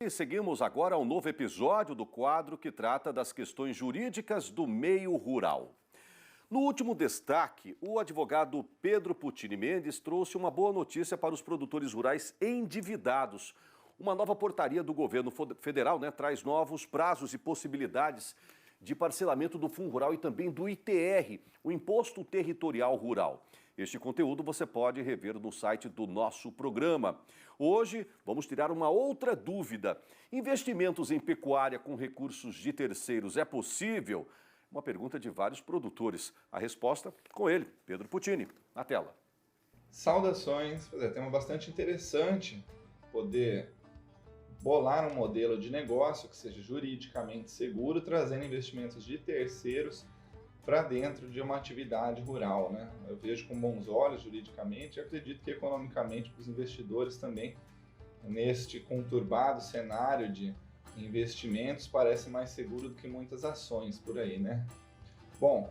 E seguimos agora um novo episódio do quadro que trata das questões jurídicas do meio rural. No último destaque, o advogado Pedro Puccini Mendes trouxe uma boa notícia para os produtores rurais endividados. Uma nova portaria do governo federal, traz novos prazos e possibilidades de parcelamento do Fundo Rural e também do ITR, o Imposto Territorial Rural. Este conteúdo você pode rever no site do nosso programa. Hoje vamos tirar uma outra dúvida. Investimentos em pecuária com recursos de terceiros é possível? Uma pergunta de vários produtores. A resposta com ele, Pedro Puccini, na tela. Saudações, tema bastante interessante poder bolar um modelo de negócio que seja juridicamente seguro, trazendo investimentos de terceiros para dentro de uma atividade rural, Eu vejo com bons olhos juridicamente e acredito que economicamente para os investidores também, neste conturbado cenário de investimentos, parece mais seguro do que muitas ações por aí, Bom,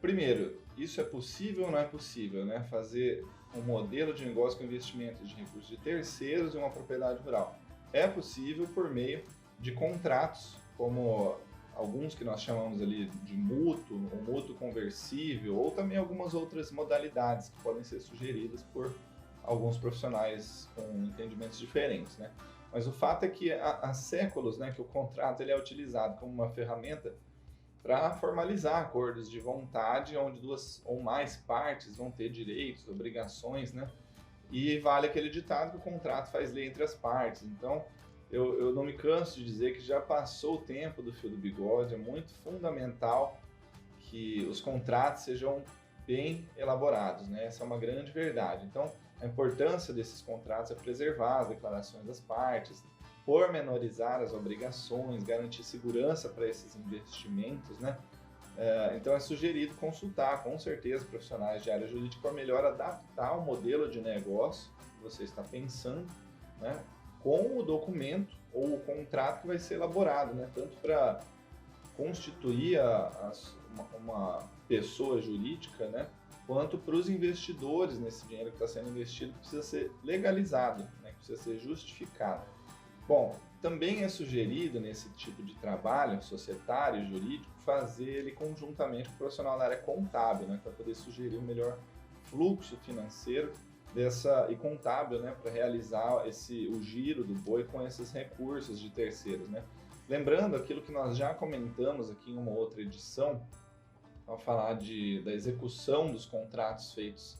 primeiro, isso é possível ou não é possível, Fazer um modelo de negócio com investimento de recursos de terceiros em uma propriedade rural. É possível por meio de contratos, como alguns que nós chamamos ali de mútuo, ou mútuo conversível, ou também algumas outras modalidades que podem ser sugeridas por alguns profissionais com entendimentos diferentes, Mas o fato é que há séculos, que o contrato ele é utilizado como uma ferramenta para formalizar acordos de vontade, onde duas ou mais partes vão ter direitos, obrigações, E vale aquele ditado que o contrato faz lei entre as partes. Então, eu não me canso de dizer que já passou o tempo do fio do bigode, é muito fundamental que os contratos sejam bem elaborados, Essa é uma grande verdade. Então, a importância desses contratos é preservar as declarações das partes, pormenorizar as obrigações, garantir segurança para esses investimentos, Então é sugerido consultar, com certeza, profissionais de área jurídica para melhor adaptar o modelo de negócio que você está pensando, com o documento ou o contrato que vai ser elaborado, tanto para constituir uma pessoa jurídica, quanto para os investidores nesse dinheiro que está sendo investido, que precisa ser legalizado, que precisa ser justificado. Bom, também é sugerido nesse tipo de trabalho societário e jurídico fazer ele conjuntamente com o profissional da área contábil, para poder sugerir o melhor fluxo financeiro e contábil, para realizar o giro do boi com esses recursos de terceiros, Lembrando aquilo que nós já comentamos aqui em uma outra edição, ao falar da execução dos contratos feitos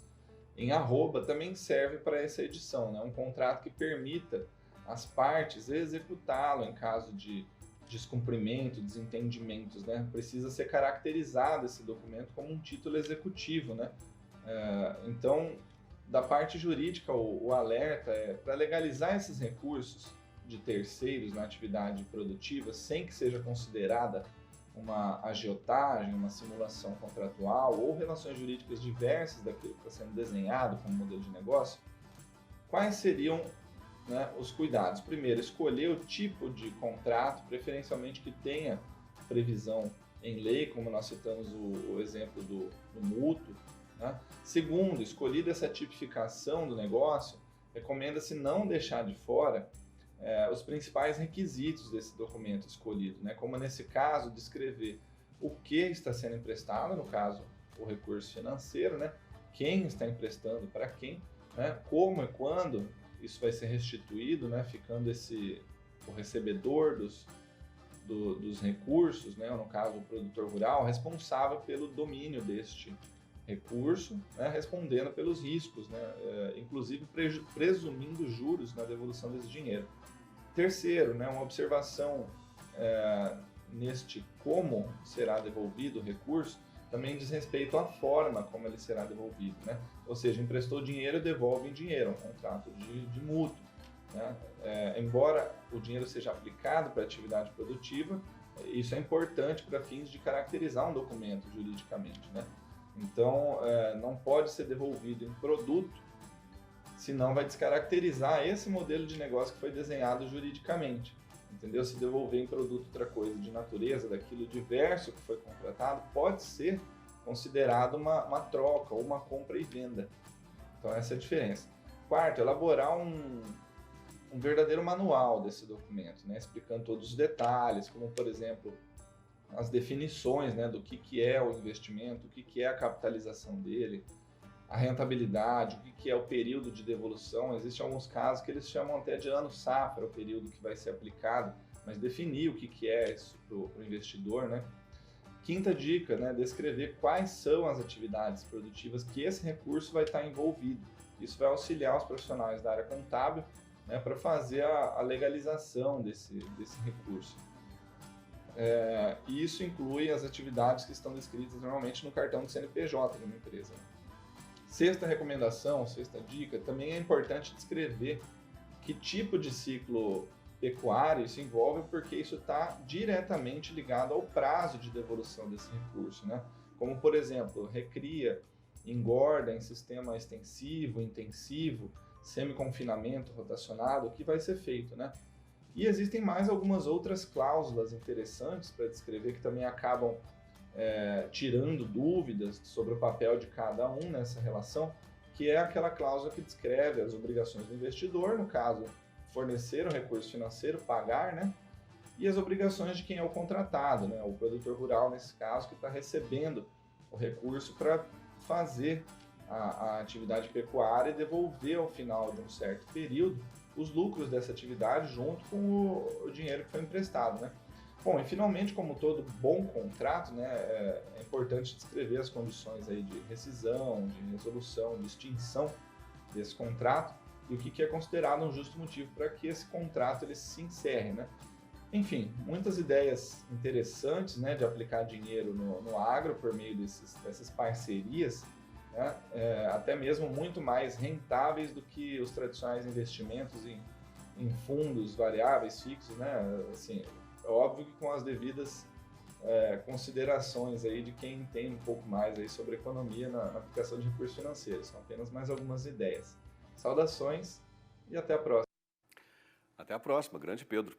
em arroba, também serve para essa edição, Um contrato que permita as partes executá-lo em caso de descumprimento, desentendimentos, Precisa ser caracterizado esse documento como um título executivo, Então, da parte jurídica, o alerta é para legalizar esses recursos de terceiros na atividade produtiva sem que seja considerada uma agiotagem, uma simulação contratual ou relações jurídicas diversas daquilo que está sendo desenhado como modelo de negócio. Quais seriam os cuidados? Primeiro, escolher o tipo de contrato, preferencialmente que tenha previsão em lei, como nós citamos o exemplo do mútuo. Segundo, escolhida essa tipificação do negócio, recomenda-se não deixar de fora os principais requisitos desse documento escolhido, como nesse caso, descrever o que está sendo emprestado, no caso, o recurso financeiro, quem está emprestando para quem, como e quando isso vai ser restituído, ficando o recebedor dos recursos, ou no caso o produtor rural, responsável pelo domínio deste recurso, respondendo pelos riscos, inclusive presumindo juros na devolução desse dinheiro. Terceiro, uma observação neste como será devolvido o recurso, também diz respeito à forma como ele será devolvido, Ou seja, emprestou dinheiro, devolve em dinheiro, um contrato de mútuo, Embora o dinheiro seja aplicado para a atividade produtiva, isso é importante para fins de caracterizar um documento juridicamente, Então, não pode ser devolvido em produto, senão vai descaracterizar esse modelo de negócio que foi desenhado juridicamente. Entendeu? Se devolver em produto outra coisa de natureza, daquilo diverso que foi contratado, pode ser considerado uma troca ou uma compra e venda. Então essa é a diferença. Quarto, elaborar um verdadeiro manual desse documento, né, explicando todos os detalhes, como, por exemplo, as definições, né, do que é o investimento, o que é a capitalização dele, a rentabilidade, o que é o período de devolução. Existem alguns casos que eles chamam até de ano safra, o período que vai ser aplicado, mas definir o que é isso para o investidor, né? Quinta dica, né, descrever quais são as atividades produtivas que esse recurso vai estar envolvido. Isso vai auxiliar os profissionais da área contábil, né, para fazer a legalização desse recurso. E isso inclui as atividades que estão descritas normalmente no cartão do CNPJ de uma empresa. Sexta recomendação, sexta dica, também é importante descrever que tipo de ciclo pecuário isso envolve, porque isso está diretamente ligado ao prazo de devolução desse recurso, né? Como, por exemplo, recria, engorda em sistema extensivo, intensivo, semi-confinamento, rotacionado, o que vai ser feito, né? E existem mais algumas outras cláusulas interessantes para descrever que também acabam tirando dúvidas sobre o papel de cada um nessa relação, que é aquela cláusula que descreve as obrigações do investidor, no caso, fornecer o recurso financeiro, pagar, né? E as obrigações de quem é o contratado, né? O produtor rural, nesse caso, que está recebendo o recurso para fazer a atividade pecuária e devolver ao final de um certo período os lucros dessa atividade junto com o dinheiro que foi emprestado, né? Bom, e finalmente, como todo bom contrato, né, é importante descrever as condições aí de rescisão, de resolução, de extinção desse contrato e o que é considerado um justo motivo para que esse contrato ele se encerre, né? Enfim, muitas ideias interessantes, né, de aplicar dinheiro no agro por meio dessas parcerias, né, até mesmo muito mais rentáveis do que os tradicionais investimentos em fundos variáveis, fixos, né? Assim, é óbvio que com as devidas considerações aí de quem entende um pouco mais aí sobre economia na aplicação de recursos financeiros. São apenas mais algumas ideias. Saudações e até a próxima. Até a próxima, grande Pedro.